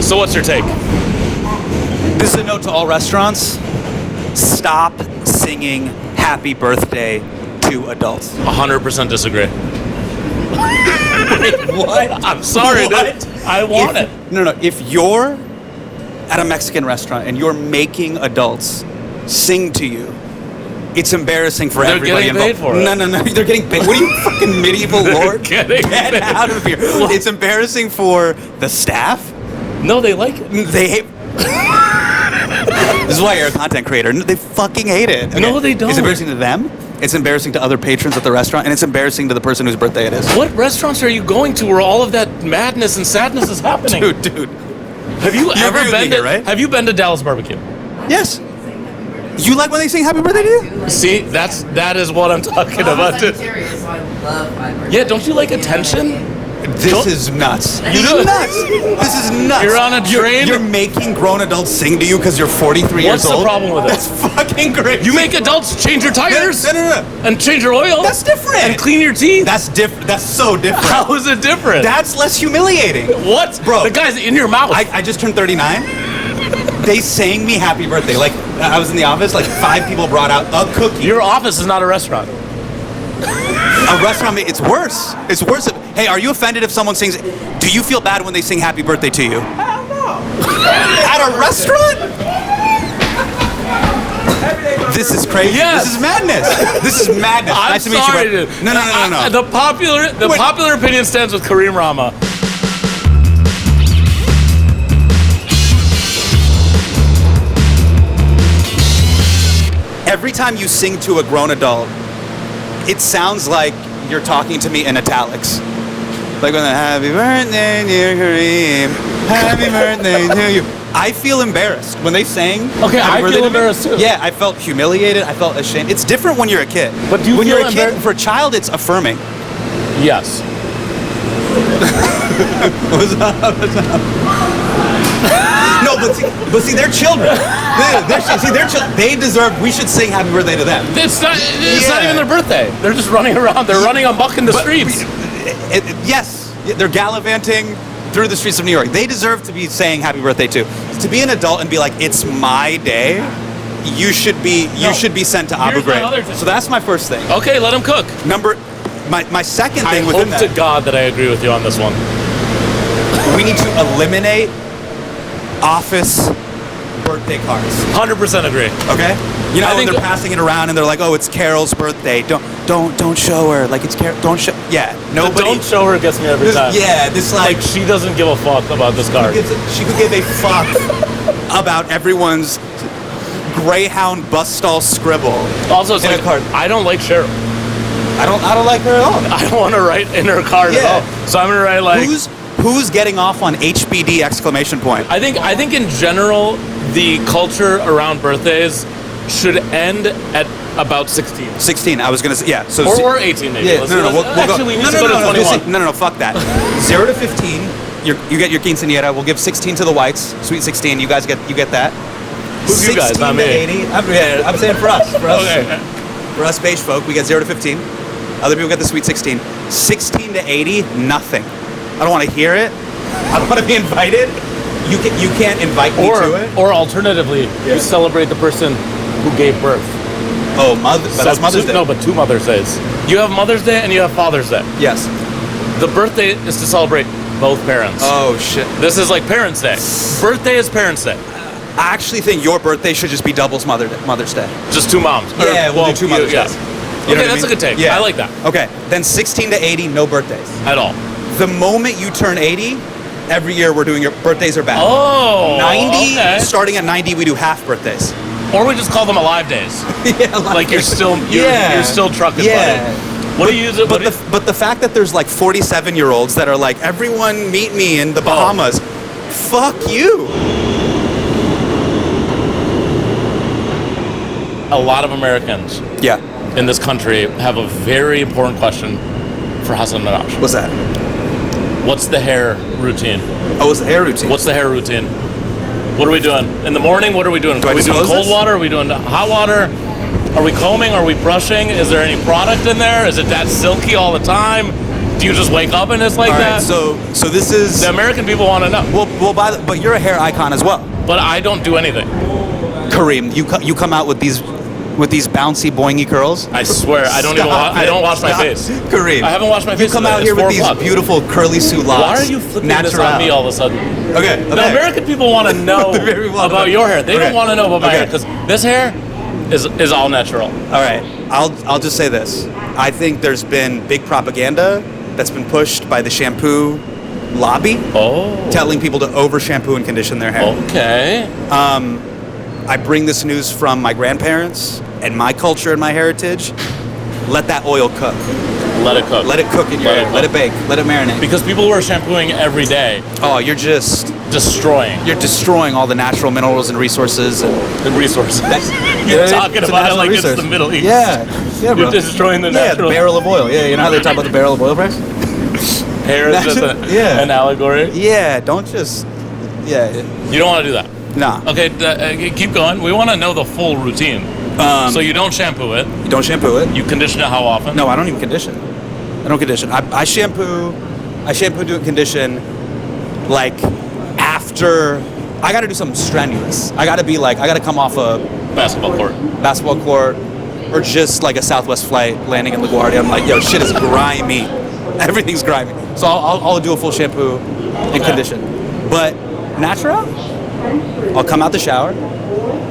So what's your take? This is a note to all restaurants. Stop singing happy birthday to adults. 100% disagree. Wait, what? I'm sorry, What? dude. I want it. No. If you're at a Mexican restaurant and you're making adults sing to you, it's embarrassing for everybody getting involved. paid for it. No. They're getting paid. What are you, fucking medieval lord? Get out of here. It's embarrassing for the staff. No, they like it. They hate. This is why you're a content creator. They fucking hate it. Okay. No, they don't. It's embarrassing to them. It's embarrassing to other patrons at the restaurant, and it's embarrassing to the person whose birthday it is. What restaurants are you going to where all of that madness and sadness is happening? Dude. Have you ever agree with been me to, here, right? Have you been to Dallas Barbecue? Yes. You like when they sing happy birthday to you? See, that is what I'm talking about. I'm serious, so I love my birthday. Yeah, don't you like attention? This is nuts. You do? Nuts. This is nuts. You're on a train? You're making grown adults sing to you because you're 43 years What's old. the problem with it? That's fucking great. You make adults change your tires No. and change your oil. That's different. And clean your teeth. That's different. That's so different. How is it different? That's less humiliating. What? Bro. The guy's in your mouth. I just turned 39. They sang me happy birthday. Like, I was in the office, like 5 people brought out a cookie. Your office is not a restaurant. A restaurant, it's worse. It's worse. Hey, are you offended if someone sings? Do you feel bad when they sing happy birthday to you? Hell no. At a restaurant? This is crazy. Yes. This is madness. This is madness. I'm Nice to meet sorry, you. dude. No. The popular opinion stands with Kareem Rahma. Every time you sing to a grown adult, it sounds like you're talking to me in italics. Like when the happy birthday, dear Kareem, happy birthday to you. I feel embarrassed when they sang. Okay, happy I birthday feel to me. embarrassed too. Yeah, I felt humiliated. I felt ashamed. It's different when you're a kid. But do you when feel you're a kid, embarrassed? for a child, it's affirming. Yes. What's up? No, but see, they're children. They're children. They deserve. We should sing happy birthday to them. It's not Yeah. even their birthday. They're just running around. They're running amok in the streets. Yes, they're gallivanting through the streets of New York. They deserve to be saying happy birthday too. To be an adult and be like, it's my day. You should be sent to Abu Here's my Ghraib. other thing. So that's my first thing. Okay, let them cook. My second I thing hope within to that, God that I agree with you on this one. we need to eliminate office birthday cards. 100% agree. Okay? You know, I when think- they're passing it around and they're like, "Oh, it's Carol's birthday. Don't show her. Like it's Carol. Don't show." Yeah, nobody. Don't show her gets me every time. Yeah, this Like she doesn't give a fuck about this card. she could give a fuck about everyone's Greyhound bus stall scribble. Also, it's in a like card. I don't like Cheryl. I don't like her at all. I don't want to write in her card at Yeah. all. So I'm gonna write like. Who's getting off on HBD exclamation point? I think in general the culture around birthdays should end at about 16. 16. I was gonna say, yeah. So Or 18 maybe. Yeah, Let's- no, let's- we'll go. actually, we need to go to 21. No, fuck that. 0 to 15. You get your quinceañera. We'll give 16 to the whites. Sweet 16. You guys get that. Who's you guys? 16 Not to me. 80. I'm saying for us. Okay. For us beige folk, we get 0 to 15. Other people get the sweet 16. 16 to 80, nothing. I don't want to hear it. I don't want to be invited. You can't invite me to it. Or alternatively, you celebrate the person who gave birth. Oh, but that's Mother's Day. No, but 2 Mother's Days. You have Mother's Day and you have Father's Day. Yes. The birthday is to celebrate both parents. Oh, shit. This is like Parents' Day. Birthday is Parents' Day. I actually think your birthday should just be doubles Mother's Day. Just 2 moms. Yeah, we'll do 2 Mother's yeah. Days. Okay, that's a good take. I like that. Okay, then 16 to 80, no birthdays. At all. The moment you turn 80, every year we're doing your birthdays are back. Oh. 90, okay. starting at 90, we do half birthdays. Or we just call them alive days. Yeah, Like you're still trucking, yeah. buddy. What do you use it? But the fact that there's like 47-year-olds that are like, everyone meet me in the Bahamas. Fuck you. A lot of Americans Yeah. in this country have a very important question for Hasan Minhaj. What's that? What's the hair routine? Oh, it's the hair routine. What's the hair routine? What are we doing? In the morning, what are we doing? Do I Are we doing disclose cold this? water? Are we doing hot water? Are we combing? Are we brushing? Is there any product in there? Is it that silky all the time? Do you just wake up and it's like All that? right, so this is The American people want to know. well, but you're a hair icon as well, But I don't do anything. Kareem. You come out with these bouncy boingy curls. I swear, I don't even. I don't wash my face. Kareem, I haven't washed my face. You come today. out It's here with 4 these o'clock. beautiful curly Sue locks. Why are you flipping this on me all of a sudden? Okay. The American people want to know Very well. about your hair. They Okay. don't want to know about my Okay. hair because this hair is all natural. All right, I'll just say this. I think there's been big propaganda that's been pushed by the shampoo lobby, Oh. telling people to over shampoo and condition their hair. Okay. I bring this news from my grandparents and my culture and my heritage. Let that oil cook. Let it cook. Let it cook in your hair. Let it bake. Let it marinate. Because people who are shampooing every day, Oh, you're destroying all the natural minerals and resources. And the resources. You're Yeah, talking it's a about it natural like resource. it's the Middle East. Yeah, You're bro. destroying the Yeah, natural the barrel of oil. Yeah, you know how they talk about the barrel of oil price? hair is just an allegory. Yeah, don't just. Yeah, You don't want to do that. nah. Okay, keep going. We want to know the full routine. So you don't shampoo it. You don't shampoo it. You condition it how often? No, I don't even condition. I don't condition. I shampoo, do and condition, like, after, I gotta do something strenuous. I gotta come off a Basketball court. basketball court, or just like a Southwest flight landing in LaGuardia. I'm like, yo, shit is grimy. Everything's grimy. So I'll do a full shampoo and condition. But natural, I'll come out the shower,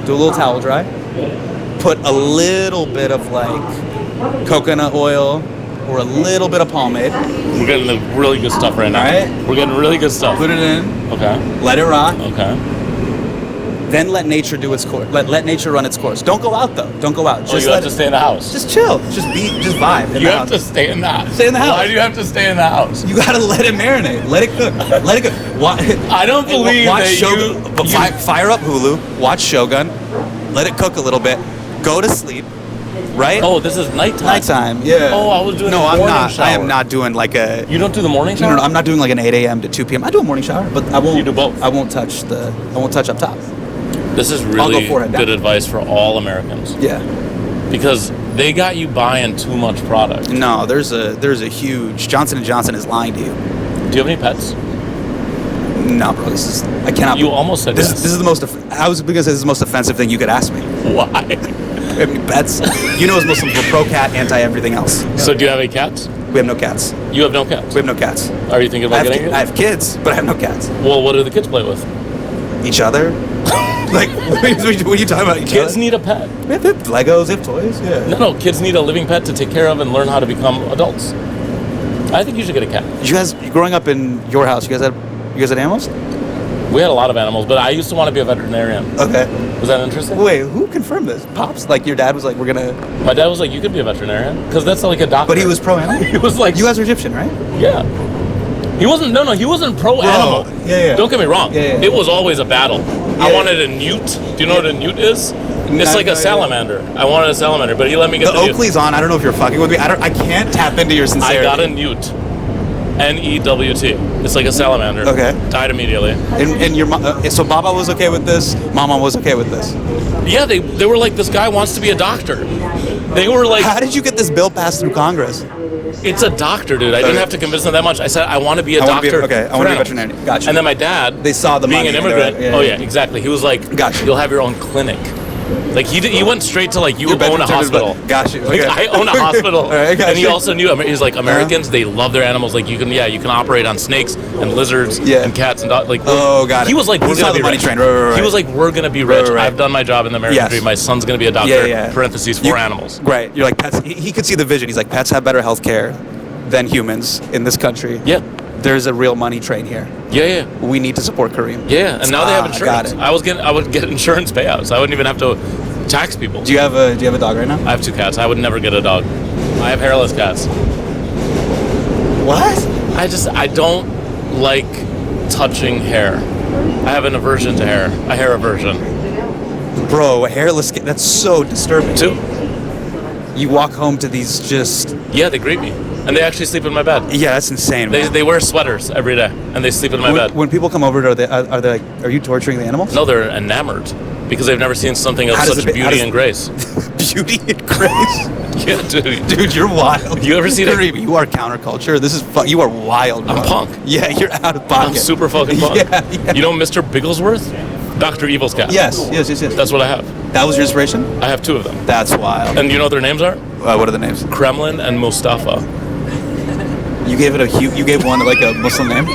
do a little towel dry, put a little bit of like coconut oil or a little bit of pomade. We're getting the really good stuff right now. All right. We're getting really good stuff. Put it in, Okay. let it rock, Okay. then let nature do its course. Let nature run its course. Don't go out though. Don't go out. Oh, you have to stay in the house. Just chill. Just vibe. in You the have house. to stay in the house. Stay in the house. Why do you have to stay in the house? You gotta let it marinate. Let it cook. Let it cook. I don't believe Watch that Shogun. Fire up Hulu. Watch Shogun. Let it cook a little bit. Go to sleep. Right? Oh, this is nighttime. Nighttime. Yeah. Oh, I was doing No, a I'm morning not. shower. I am not doing like a. You don't do the morning shower? No, I'm not doing like an 8 a.m. to 2 p.m. I do a morning shower, but I won't. You do both. I won't touch up top. This is I'll really go forehead down. good advice for all Americans Yeah. because they got you buying too much product. No, there's a huge Johnson & Johnson is lying to you. Do you have any pets? No, bro. I cannot. You almost said this. yes. This is the most. I was because this is the most offensive thing you could ask me. Why? We have any pets? You know, as Muslims, we're pro cat, anti everything else. So do you have any cats? We have no cats. You have no cats. We have no cats. Are you thinking I about have, getting I it? have kids, but I have no cats. Well, what do the kids play with? Each other? Like, what are you talking about? Each Kids other? need a pet. We have Legos, we have toys. Yeah. No, kids need a living pet to take care of and learn how to become adults. I think you should get a cat. You guys, growing up in your house, you guys had animals? We had a lot of animals, but I used to want to be a veterinarian. Okay. Was that interesting? Wait, who confirmed this? Pops? Like your dad was like, we're gonna. My dad was like, you could be a veterinarian. Because that's like a doctor. But he was pro animal. He was like, You guys are Egyptian, right? yeah. He wasn't, he wasn't pro animal. yeah. Don't get me wrong. Yeah. It was always a battle. I Yeah. wanted a newt. Do you know what a newt is? It's like No, a salamander. I wanted a salamander, but he let me get The the newt. Oakley's on. I don't know if you're fucking with me. I can't tap into your I sincerity. got a newt. N-E-W-T. It's like a salamander. Okay. Died immediately. And your so Baba was okay with this. Mama was okay with this. Yeah, they were like, this guy wants to be a doctor. They were like, How did you get this bill passed through Congress? it's a doctor, dude. I didn't Okay. have to convince them that much. I said, I want to be a I wanna be a- doctor. okay, I for wanna be a animals. veterinarian. Gotcha. And then my dad, They saw the being money an into immigrant. it, yeah. Oh yeah, exactly. He was like, Gotcha. you'll have your own clinic. Like he went straight to like, you Your own a bedroom turned into- hospital. Got you. Like, Okay. I own a hospital. All right, I got And he you. also knew, he's like, Americans, they love their animals. Like you can operate on snakes and lizards Yeah. and cats and dogs. Like, Oh, got it. He was like, He we're saw gonna the be money rich. train. Right. He was like, we're gonna be rich. Right. I've done my job in the American Yes. dream. My son's gonna be a doctor. Yeah. Parentheses for animals. Right. You're like pets. He could see the vision. He's like, pets have better health care than humans in this country. Yeah. There's a real money train here. Yeah. We need to support Kareem. Yeah, and now they have I got insurance. it. I would get insurance payouts. I wouldn't even have to tax people. Do you have a dog right now? I have 2 cats. I would never get a dog. I have hairless cats. What? I don't like touching hair. I have an aversion to hair. A hair aversion. Bro, a hairless cat. That's so disturbing. 2. You walk home to these just. Yeah, they greet me. And they actually sleep in my bed. Yeah, that's insane. man. They wear sweaters every day and they sleep in my bed. When people come over, are they like, are you torturing the animals? No, they're enamored because they've never seen something of How does such it be- how beauty does- and grace. Beauty and grace. Yeah, dude. Dude, you're wild. You ever see that? Kareem, you are counterculture. This is you are wild, bro. I'm punk. Yeah, you're out of pocket. I'm super fucking punk. Yeah. You know Mr. Bigglesworth? Dr. Evil's cat. Yes. That's what I have. That was your inspiration? I have 2 of them. That's wild. And you know what their names are? What are the names? Kremlin and Mustafa. You gave it you gave one like a Muslim name?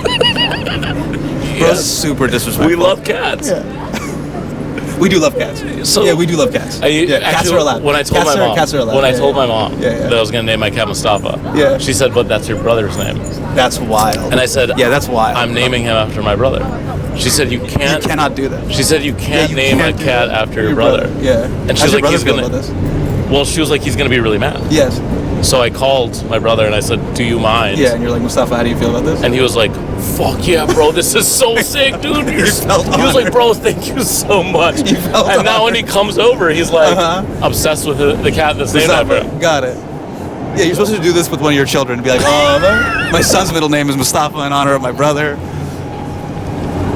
Bro's super disrespectful. We love cats. Yeah. We do love cats. So yeah, we do love cats. Cats are allowed. When I told cats my mom, cats are allowed. I told my mom Yeah. that I was going to name my cat Mustafa, Yeah. she said, "But that's your brother's name." That's wild. And I said, yeah, that's wild. I'm naming him after my brother. She said, "You You can't." cannot do that. She said, "You can't you name can't a do cat that. after your brother." Yeah. And How's she's your like, brother "He's feel gonna." about this? Well, she was like, "He's going to be really mad." Yes. So I called my brother and I said, "Do you mind?" Yeah, and you're like, Mustafa, how do you feel about this? And he was like, "Fuck yeah, bro, this is so sick, dude." He was honored. like, "Bro, thank you so much." You felt And now when honored. he comes over, he's like obsessed with the cat that's named after him. Got it. Yeah, you're supposed to do this with one of your children and be like, oh, my son's middle name is Mustafa in honor of my brother.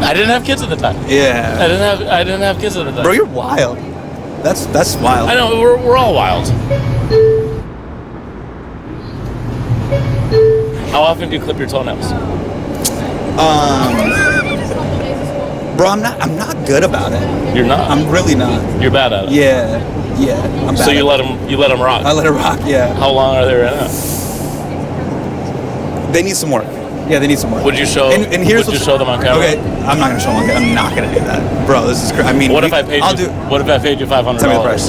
I didn't have kids at the time. Yeah. I didn't have kids at the time. Bro, you're wild. That's wild. I know we're all wild. How often do you clip your toenails? Bro, I'm not good about it. You're not. I'm really not. You're bad at it. Yeah. I'm bad So you at let them rock. I let it rock, yeah. How long are they right now? They need some work. Yeah, they need some work. Would you show? And here's would you what's- show them on camera? Okay, I'm not gonna show them on camera. I'm not gonna do that. Bro, this is crazy. I mean, What if I paid I'll you? do. What if I paid you $500? Tell me the price.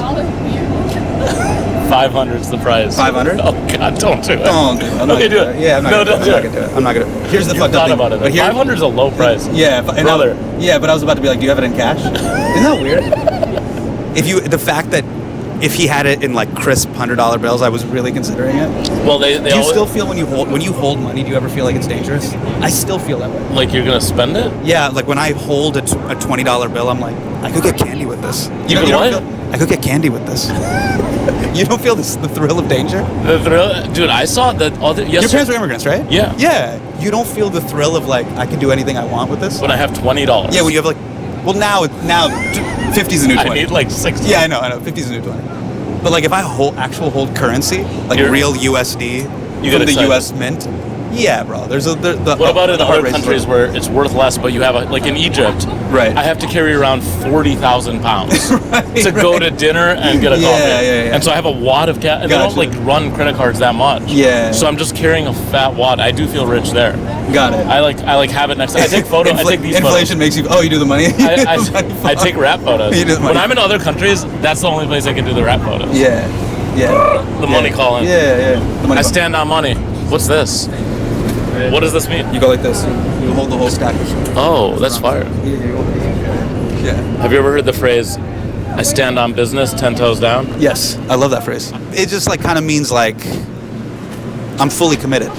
500's the price. 500? Oh God, don't do it. Don't do it. I'm not Okay, gonna do it. Yeah, I'm not No, gonna don't do do it. I'm not gonna do it. Here's the You fucked up thought thing. about it. But here, 500's a low price. yeah, Brother. But I was about to be like, do you have it in cash? Isn't that weird? The fact that if he had it in like crisp $100 bills, I was really considering it. Well, they Do you always, still feel when you hold money? Do you ever feel like it's dangerous? I still feel that way. like you're gonna spend it. Yeah, like when I hold a $20 bill, I'm like, I could get candy with this. You could don't what? I could get candy with this. You don't feel the thrill of danger? The thrill, dude. I saw that other Your yesterday parents were immigrants, right? Yeah. Yeah. You don't feel the thrill of like I can do anything I want with this? when I have $20. Yeah, when you have like, well now 50's the new 20. I need like 60. Yeah, I know, 50's the new 20. But like if I hold currency, like real USD You from get the excited. US Mint, yeah, bro. There's What about in other countries where it's worth less, but you have like in Egypt, Right. I have to carry around 40,000 pounds to go to dinner and get a Yeah, coffee. yeah. And so I have a wad of cash. And they don't Gotcha. like run credit cards that much. Yeah. So I'm just carrying a fat wad. I do feel rich there. Got it. I like have it next. I take photos. I take these Inflation makes you. Oh, you do the money. photos. I take rap photos. You do the money. When I'm in other countries, that's the only place I can do the rap photos. Yeah. The money calling. Yeah. The money I stand on money. What's this? What does this mean? You go like this. You hold the whole stack. Oh, that's fire. Yeah. Have you ever heard the phrase, I stand on business 10 toes down? Yes, I love that phrase. It just like kind of means like I'm fully committed.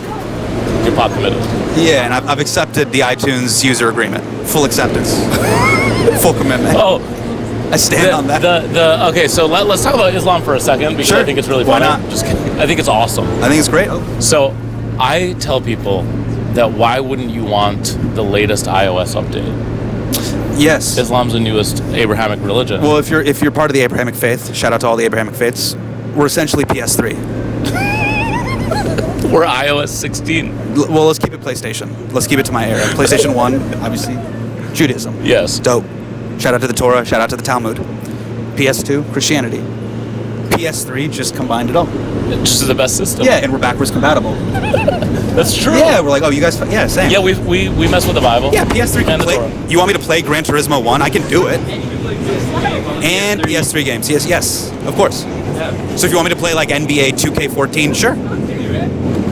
You're pop committed. Yeah, and I've accepted the iTunes user agreement. Full acceptance. Full commitment. Oh, I stand on that. Okay, so let's talk about Islam for a second because Sure. I think it's really Why funny. not? Just kidding. I think it's awesome. I think it's great. So I tell people that why wouldn't you want the latest iOS update? Yes. Islam's the newest Abrahamic religion. Well, if you're part of the Abrahamic faith, shout out to all the Abrahamic faiths. We're essentially PS3. We're iOS 16. Well, let's keep it PlayStation. Let's keep it to my era. PlayStation 1, obviously, Judaism. Yes. Dope. Shout out to the Torah. Shout out to the Talmud. PS2, Christianity. PS3 just combined it all. It's just the best system. Yeah, and we're backwards compatible. That's true. Yeah, we're like, oh, you guys, yeah, same. Yeah, we mess with the Bible. Yeah, PS3 can and the play. Torah. You want me to play Gran Turismo 1? I can do it. And PS3 games. Yes, of course. So if you want me to play like NBA 2K14, sure.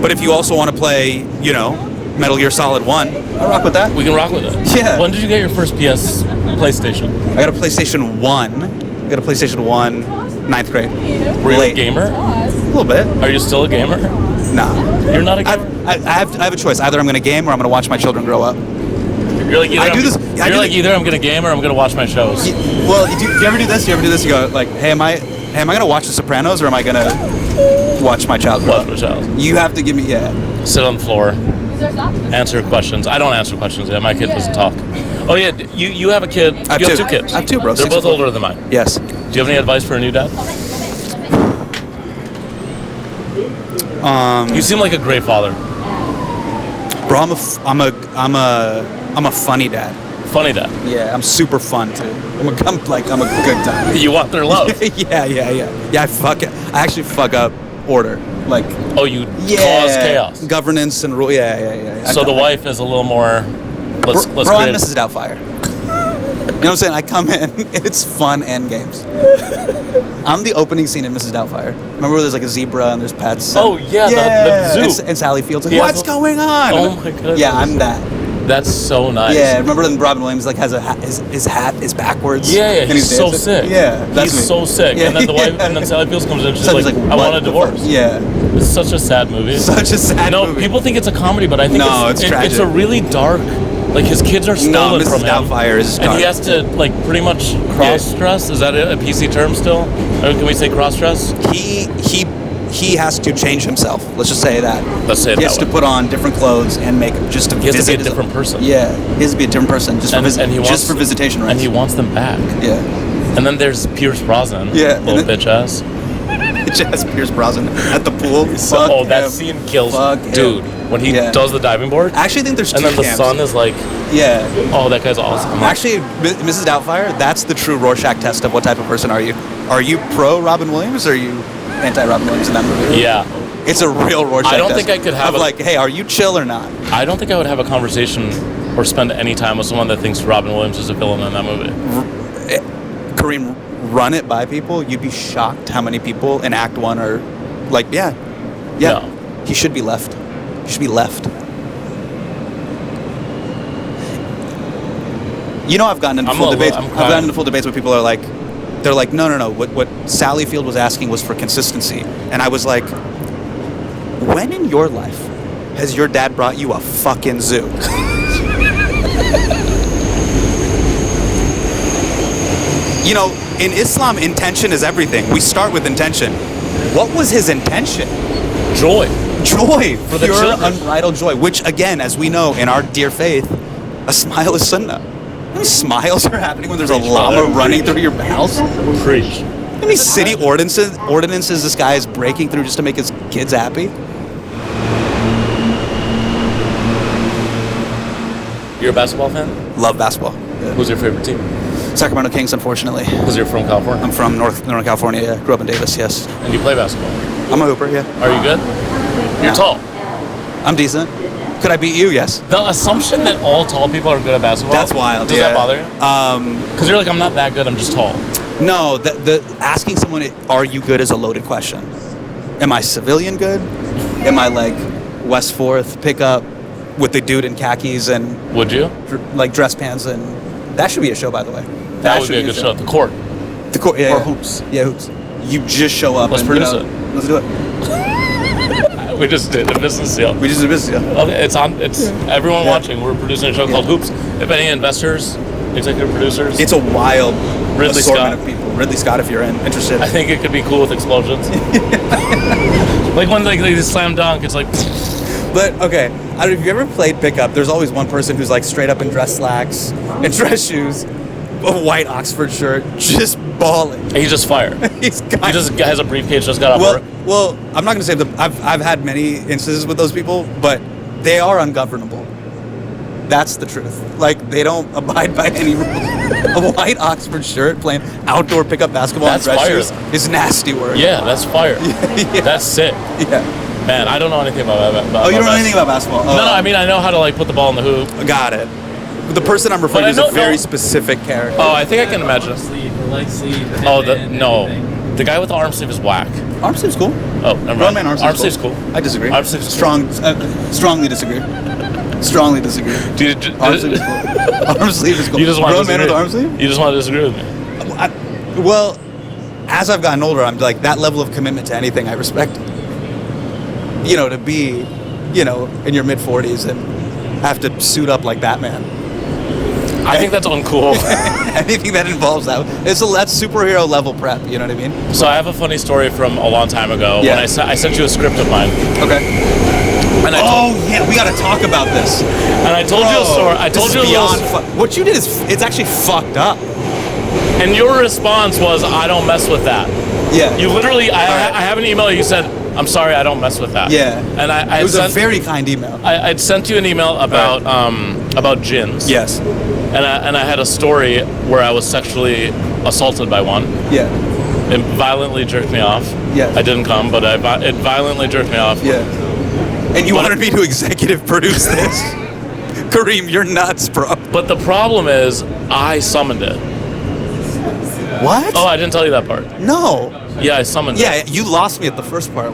But if you also want to play, Metal Gear Solid 1, I'll rock with that. We can rock with it. Yeah. When did you get your first PlayStation? I got a PlayStation 1. I got a PlayStation 1, 9th grade. Were you a Late. gamer? A little bit. Are you still a gamer? Nah. You're not a gamer? I have a choice. Either I'm going to game or I'm going to watch my children grow up. You're like either I do I'm, this- I You're do like this- either I'm gonna game or I'm gonna watch my shows. Well, do you ever do this? You go like, hey, am I going to watch The Sopranos or am I going to watch my child grow Watch up? my child. You have to give me, Sit on the floor. Answer questions. I don't answer questions yet. My kid doesn't talk. Oh yeah, you have a kid. I have You have two. two kids. I have two, bro. They're 6 both and 4. older than mine. Yes. Do you have any advice for a new dad? You seem like a great father. Bro, I'm a funny dad. Funny dad. Yeah, I'm super fun too. I'm a good time. You want their love. Yeah. Yeah, I actually fuck up order. Like, Oh, you cause chaos. Governance and rule. Yeah. So the wife is a little more. Let's Bro, create I'm Mrs. Doubtfire. You know what I'm saying? I come in, it's fun and games. I'm the opening scene in Mrs. Doubtfire. Remember where there's like a zebra and there's pets? Oh, yeah, the zoo. And Sally Field's like, Yeah, what's going on? Oh my goodness. Yeah, I'm that. That's so nice. Yeah, remember when Robin Williams like has a hat, his hat is backwards? Yeah, and he's so dancing? sick. Yeah, that's he's me. so sick. Yeah. And then the wife, and then Sally Fields comes in. She's Sally's like, I what want a the divorce. fuck? Yeah. It's such a sad movie. Such a sad No, movie. people think it's a comedy, but I think No, it's it's tragic. It's a really dark. Like his kids are stolen Mrs. from him. Doubtfire is and dark. he has to like pretty much cross-dress. Is that a PC term still? Or can we say cross-dress? He has to change himself. Let's just say that. Let's say it He that has way. to put on different clothes and makeup just to He has to visit be a different person. Yeah, he has to be a different person just And for visitation rights. And he wants them back. Yeah. And then there's Pierce Brosnan. Yeah, Little and then- bitch ass. Just Pierce Brosnan at the pool. Fuck That him. scene kills. Fuck him. Dude, when he Yeah. does the diving board. I actually think there's two And then the camps. son is like, Yeah. oh, that guy's awesome. I'm like, Actually, Mrs. Doubtfire, that's the true Rorschach test of what type of person are you. Are you pro Robin Williams or are you anti Robin Williams in that movie? yeah. It's a real Rorschach I don't test. think I could have of like, hey, are you chill or not? I don't think I would have a conversation or spend any time with someone that thinks Robin Williams is a villain in that movie. Kareem, run it by people. You'd be shocked how many people in Act 1 are like, yeah. No. He should be left. He should be left. You know, I've gotten into full debates. I've gotten into full debates where people are like, they're like, no. What Sally Field was asking was for consistency, and I was like, when in your life has your dad brought you a fucking zoo? You know, in Islam, intention is everything. We start with intention. What was his intention? Joy. Joy, For the pure, children. unbridled joy. Which, again, as we know in our dear faith, a smile is sunnah. How many smiles are happening when there's a llama running through your house? Preach. How many city ordinances this guy is breaking through just to make his kids happy? You're a basketball fan? Love basketball. Who's your favorite team? Sacramento Kings, unfortunately. Because you're from California. I'm from Northern California. Yeah, grew up in Davis. Yes, And you play basketball. I'm a hooper. Yeah, Are you good? You're No. tall. I'm decent. Could I beat you? Yes. The assumption that all tall people are good at basketball. That's wild. Does yeah. that bother you? Because you're like, I'm not that good. I'm just tall. No, the asking someone, are you good, is a loaded question. Am I civilian good? Am I like West 4th pickup with the dude in khakis and Would you? like dress pants? And that should be a show, by the way. That would be a good show. The court. The court, yeah, Or yeah. hoops. Yeah, hoops. You just show up. Let's and, produce you know, it. Let's do it. We just did a business deal. We just do business. Yeah. Okay, it's on. It's everyone Yeah. watching. We're producing a show called Hoops. If any investors, executive producers, It's a wild Ridley assortment Scott. of people. Ridley Scott, if you're interested. I think it could be cool with explosions. Like when like they slam dunk, it's like But okay, I don't know if you ever played pickup. There's always one person who's like straight up in dress slacks and dress shoes, a white Oxford shirt, just balling. he's just fire. He's He just has a briefcase, just got off well, work. well, I'm not gonna say I've had many instances with those people, but they are ungovernable. That's the truth. Like they don't abide by any rules. A white Oxford shirt playing outdoor pickup basketball That's in dress fire, shoes is nasty work. Yeah, that's fire. Yeah. That's sick. Yeah. Man, I don't know anything about that. Oh, you don't know anything about basketball? Oh, No, I mean I know how to like put the ball in the hoop. Got it. The person I'm referring But I to is a don't very know- specific character. Oh, I think I can imagine. Sleeve, the leg sleeve. the Oh, headband, everything. the guy with the arm sleeve is whack. Arm sleeve's cool. Oh, never Grown mind. man arm sleeve's cool. I disagree. Arm sleeve's Strongly disagree. Strongly disagree. Dude, Arm sleeve is cool. Arm sleeve is cool. You just want to Grown man disagree. with arm sleeve? You just want to disagree with me. Well, as I've gotten older, I'm like that level of commitment to anything I respect. You know, to be, you know, in your mid 40s and have to suit up like Batman. I think that's uncool. Anything that involves that, that's superhero level prep. You know what I mean? So I have a funny story from a long time ago. Yeah. When I sent you a script of mine. Okay. And I Yeah, we got to talk about this. told you a story. I told you a little. What you did is it's actually fucked up. And your response was, "I don't mess with that." Yeah. You literally, I have an email. You said, I'm sorry, I don't mess with that. Yeah. And I It was sent, a very kind email. I'd sent you an email about djinns. Yes. And I had a story where I was sexually assaulted by one. Yeah. It violently jerked me off. Yeah. I didn't come, but it violently jerked me off. Yeah. And you wanted me to executive produce this? Kareem, you're nuts, bro. But the problem is, I summoned it. What? Oh, I didn't tell you that part. No. Yeah, I summoned it. Yeah, you lost me at the first part.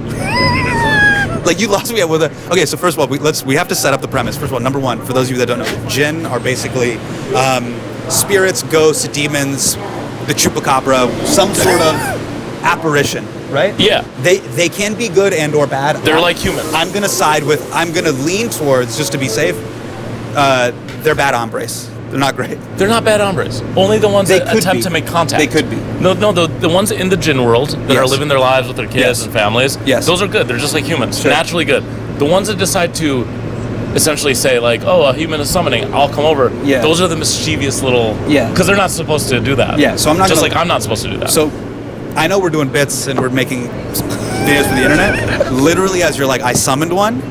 Like, you lost me at with a... Okay, so first of all, we have to set up the premise. First of all, number one, for those of you that don't know, jinn are basically spirits, ghosts, demons, the chupacabra, some sort of apparition, right? Yeah. They can be good and or bad. They're like humans. I'm gonna lean towards, just to be safe, they're bad hombres. They're not great. They're not bad hombres. Only the ones that attempt to make contact. They could be. No, the ones in the jinn world that are living their lives with their kids Yes. and families, Yes. those are good. They're just like humans, Sure. naturally good. The ones that decide to essentially say like, oh, a human is summoning, I'll come over. Yeah. Those are the mischievous little... Yeah. Because they're not supposed to do that. Yeah, so I'm not Just gonna- like I'm not supposed to do that. So, I know we're doing bits and we're making videos for the internet. Literally, as you're like, I summoned one,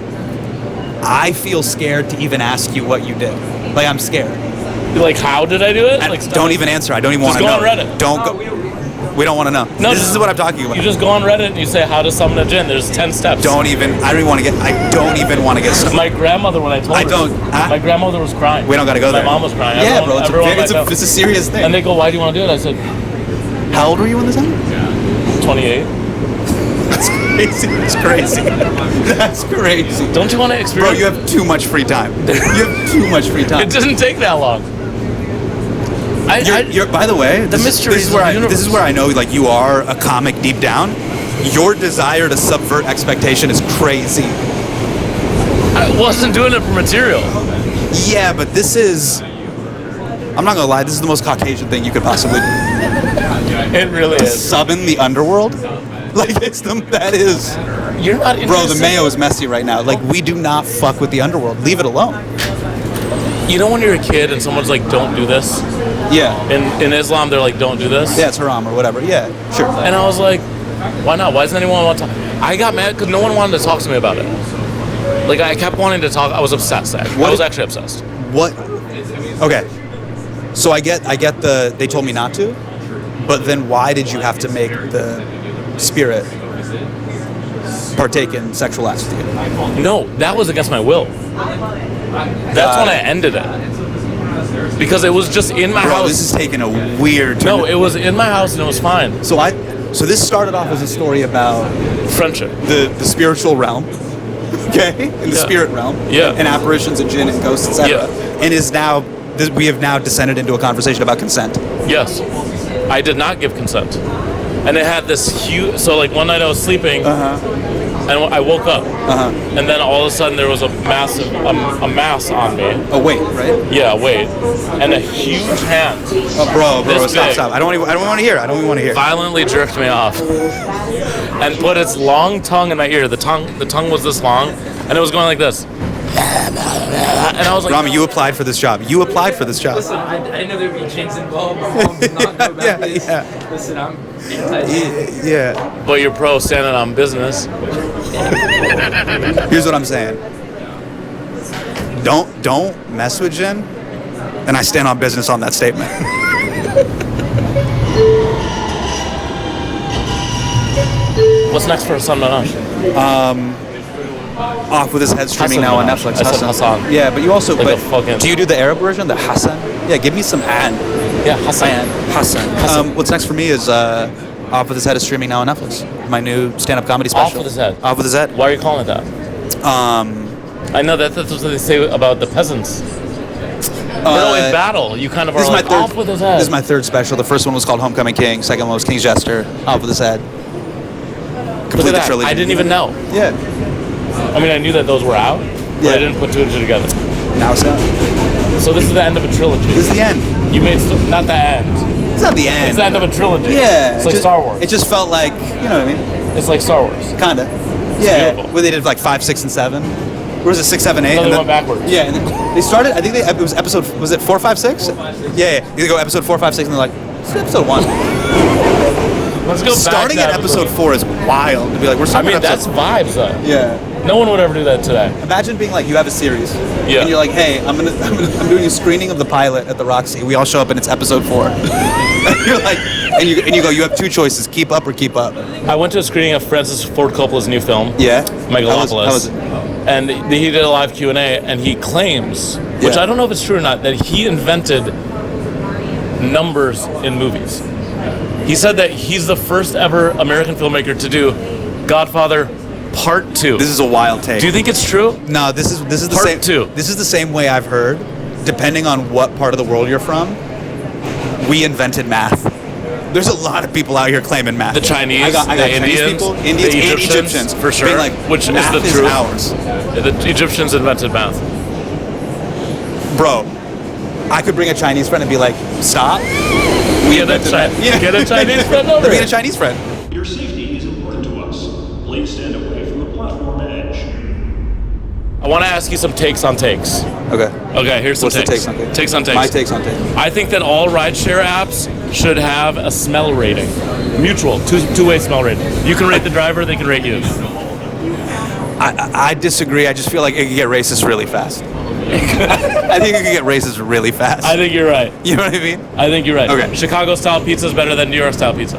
I feel scared to even ask you what you did. Like, I'm scared. Like, how did I do it? And Like, stuff don't like- even answer. I don't even want Just to go know. on Reddit. Don't go. We don't want to know. No, This is what I'm talking about. You just go on Reddit and you say how to summon a jinn. There's 10 steps. I don't even want to get started. My grandmother, when I told her, my grandmother was crying. We don't got to go there. My mom was crying. Yeah, Everyone- bro. everyone back then. It's a serious thing. And they go, why do you want to do it? I said, How old were you when this happened? 28. That's crazy. That's crazy. That's crazy. Don't you want to Bro, experience? you have too much free time. You have too much free time. It didn't take that long. By the way, mysteries of the this universe. is where I know, like, you are a comic deep down. Your desire to subvert expectation is crazy. I wasn't doing it for material. Yeah, but this is... I'm not gonna lie, this is the most Caucasian thing you could possibly do. It really To is. summon the underworld? Like, that is... You're not Bro, interested. the mayo is messy right now. Like, we do not fuck with the underworld. Leave it alone. You know when you're a kid and someone's like, don't do this? Yeah. In Islam, they're like, don't do this? Yeah, it's haram or whatever. Yeah, sure. And I was like, why not? Why doesn't anyone want to talk? I got mad because no one wanted to talk to me about it. Like, I kept wanting to talk. I was obsessed, actually. I was actually obsessed. What? Okay. So I get they told me not to, but then why did you have to make the spirit partake in sexual acts with you? No, that was against my will. That's when I ended it. Because it was just in my Bro, house. this is taking a weird turn. No, it was in my house and it was fine. So this started off as a story about Friendship. the spiritual realm, okay, in the Yeah. spirit realm, Yeah. and apparitions and jinn and ghosts, etc. Yeah. And is now we have now descended into a conversation about consent. Yes. I did not give consent. And it had this huge... So, like, one night I was sleeping, and I woke up, and then all of a sudden there was a massive... a mass on me. Oh wait, right? Yeah, wait. And a huge hand Oh, bro, This big. stop. I don't want to hear. I don't even want to hear. violently jerked me off and put its long tongue in my ear. The tongue was this long, and it was going like this. And I was like... Rahma, you applied for this job. You applied for this job. Listen, I know there'd be jinns involved. My mom does not know about Yeah, this. yeah. Listen, I'm anti-jinn. Yeah. But you're pro standing on business. Here's what I'm saying. Don't mess with jinn, and I stand on business on that statement. What's next for Hasan Minhaj? Off with his head streaming Hasan now on Minhaj. Netflix. I said Hasan. Yeah, but you also. Like but a fucking- do you do the Arab version, the Hasan? Yeah, give me some an. Yeah, Hasan. Hasan. What's next for me is Off with his head is streaming now on Netflix. My new stand-up comedy special. Off with his head. Off with his head. Why are you calling it that? I know that's what they say about the peasants. But in battle, you kind of are like, off with his head. This is my third special. The first one was called Homecoming King. Second one was King's Jester. Off with his head. Look Complete at the that. trilogy. I didn't even know. Yeah. I mean, I knew that those were out, but Yeah. I didn't put two and two together. Now it's done. So this is the end of a trilogy. This is the end. You made not the end. It's not the end. It's the end of a trilogy. Yeah. It's like just- Star Wars. It just felt like, you know what I mean? It's like Star Wars. Kinda. Yeah. beautiful. Where they did like 5, 6, and 7. Where was it? 6, 7, 8? No, they and went backwards. Yeah, and then they started. I think it was episode. Was it 4, 5, 6? Yeah. They go episode 4, 5, 6, and they're like, it's episode 1. Let's go Starting back to at episode 4 is wild. To be like, we're I starting mean, at that's episode vibes, though. Yeah. No one would ever do that today. Imagine being like, you have a series, Yeah. and you're like, hey, I'm doing a screening of the pilot at the Roxy. We all show up, and it's episode 4. And you're like, and you go, you have two choices: keep up or keep up. I went to a screening of Francis Ford Coppola's new film, Yeah. Megalopolis, How was it? and he did a live Q&A, and he claims, which Yeah. I don't know if it's true or not, that he invented numbers in movies. He said that he's the first ever American filmmaker to do Godfather Part 2. This is a wild take. Do you think it's true? No, this is the Part same. 2. This is the same way I've heard. Depending on what part of the world you're from, we invented math. There's a lot of people out here claiming math. The Chinese, I got the Chinese Indians, people, the Indians and Egyptians, Egyptians for sure, being like, which is math the is truth. ours, The Egyptians invented math. bro. I could bring a Chinese friend and be like, stop. Get a Chinese friend over Let me here. get a Chinese friend. Your safety is important to us. Please stand away from the platform edge. I want to ask you some takes on takes. Okay. Okay, here's some What's the takes. takes on takes? Takes on takes. My takes on takes. I think that all rideshare apps should have a smell rating. Mutual, two-way smell rating. You can rate the driver, they can rate you. I disagree. I just feel like it could get racist really fast. I think it could get racist really fast. I think you're right. You know what I mean? I think you're right. Okay. Chicago-style pizza is better than New York-style pizza.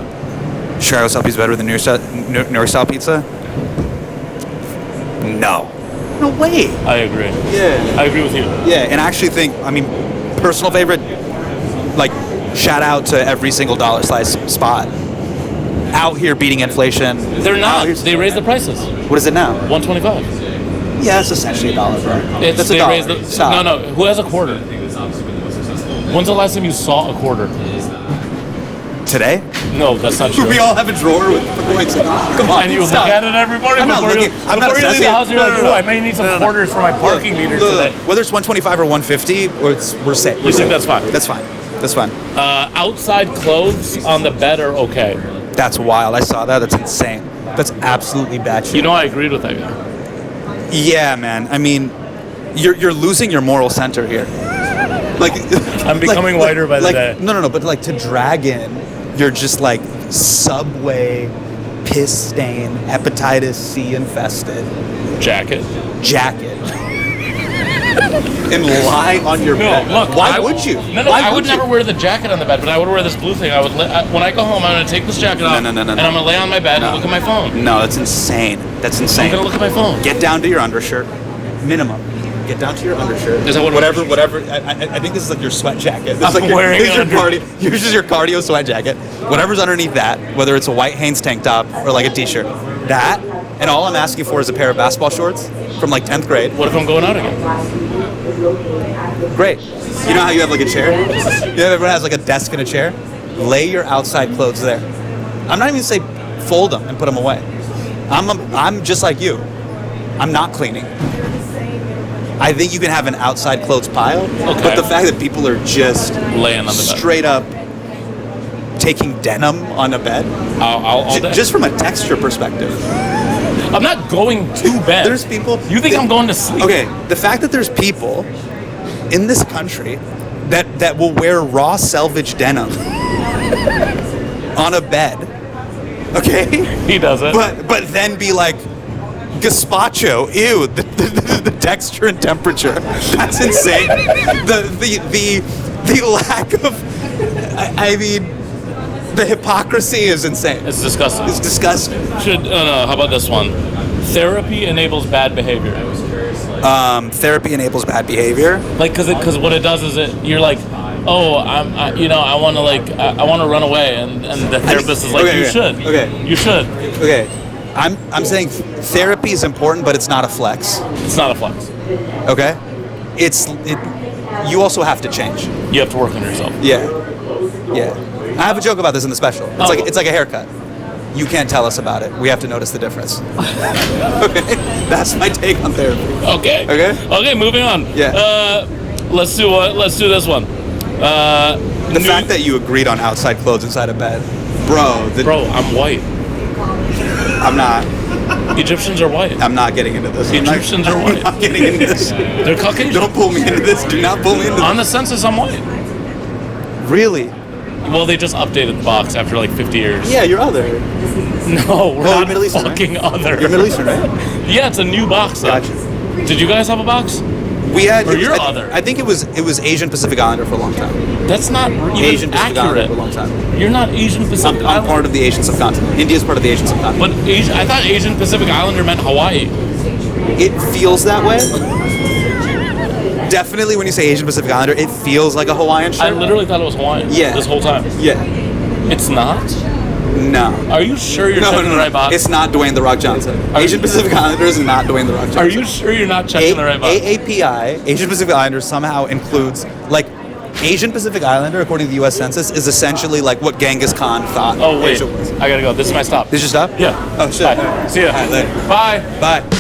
Chicago style pizza better than New York style pizza? No. No way. I agree. Yeah. I agree with you. Yeah, and I actually think, I mean, personal favorite, like, shout out to every single dollar slice spot. Out here beating inflation. They're not. Out here- They raised the prices. What is it now? $1.25. Yeah, it's essentially $1, bro. That's a They dollar. raised the, Stop. no. Who has a quarter? When's the last time you saw a quarter? Today? No, that's not true. We all have a drawer with coins. Come on, And you stop. look at it every morning I'm not before you, looking- I'm not before you leave the assessing- house. You're no, like, no, no. "Ooh, I may need some quarters for my parking meter today." Whether it's 125 or 150, we're safe. You think that's fine? That's fine. That's fine. Outside clothes on the bed are okay. That's wild. I saw that. That's insane. That's absolutely batshit. You know, I agreed with that guy. Yeah, man. I mean, you're losing your moral center here. Like, I'm becoming whiter by the day. No. But like to drag in, you're just like Subway, piss stain, hepatitis C infested Jacket. jacket, and lie on your bed. Look. Why would you? No. Why I would you? never wear the jacket on the bed, but I would wear this blue thing. When I go home, I'm gonna take this jacket off, No. and I'm gonna lay on my bed and look at my phone. No, that's insane. That's I'm insane. gonna look at my phone. Get down to your undershirt, minimum. Get down to your undershirt. Is that what whatever? I think this is like your sweat jacket. This is I'm like wearing this is it your under- cardio. Yours is your cardio sweat jacket. Whatever's underneath that, whether it's a white Hanes tank top or like a t-shirt, that, and all I'm asking for is a pair of basketball shorts from like 10th grade. What if I'm going out again? Great. You know how you have like a chair? You know, everyone has like a desk and a chair. Lay your outside clothes there. I'm not even gonna say fold them and put them away. I'm just like you. I'm not cleaning. I think you can have an outside clothes pile, but the fact that people are just Laying on the bed. straight up taking denim on a bed, All day. just from a texture perspective. I'm not going to bed. There's people. You think I'm going to sleep? Okay, the fact that there's people in this country that will wear raw selvage denim on a bed, okay? He doesn't. But then be like, gazpacho, ew, the texture and temperature. That's insane. The lack of, I mean, the hypocrisy is insane. It's disgusting. It's disgusting. How about this one? Therapy enables bad behavior. Therapy enables bad behavior. Like, because what it does is you're like, oh, I want to run away, and the therapist is like, Okay, you okay, should. okay. You should. Okay, I'm saying therapy is important, but it's not a flex. It's not a flex. Okay, you also have to change. You have to work on yourself. Yeah. I have a joke about this in the special. It's like a haircut. You can't tell us about it. We have to notice the difference. Okay, that's my take on therapy. Okay. Okay. Moving on. Yeah. Let's do this one. The fact that you agreed on outside clothes inside a bed, bro. Bro, I'm white. I'm not. Egyptians are white. I'm not getting into this. Egyptians are white. I'm not getting into this. They're Caucasian. Don't pull me into this. Do not pull me into On this. the census, I'm white. Really? Well, they just updated the box after like 50 years. Yeah, you're other. No, we're not Middle Eastern, fucking right? other. You're Middle Eastern, right? Yeah, it's a new box though. Gotcha. Did you guys have a box? We had. Or you're I other. I think it was Asian Pacific Islander for a long time. That's not even Asian Pacific Islander accurate. for a long time. You're not Asian Pacific I'm Islander. part of the Asian subcontinent. India's part of the Asian subcontinent. But I thought Asian Pacific Islander meant Hawaii. It feels that way. Definitely, when you say Asian Pacific Islander, it feels like a Hawaiian shirt. I literally thought it was Hawaiian. Yeah. This whole time. Yeah. It's not? No. Are you sure you're checking the right box? It's not Dwayne The Rock Johnson. Asian Pacific Islander is not Dwayne The Rock Johnson. Are you sure you're not checking the right box? AAPI, Asian Pacific Islander, somehow includes, like, Asian Pacific Islander, according to the U.S. Census, is essentially like what Genghis Khan thought Oh, wait. Asia was. I gotta go. This is my stop. Did you stop? Yeah. Oh, shit. Bye. See ya. All right, later. Bye. Bye.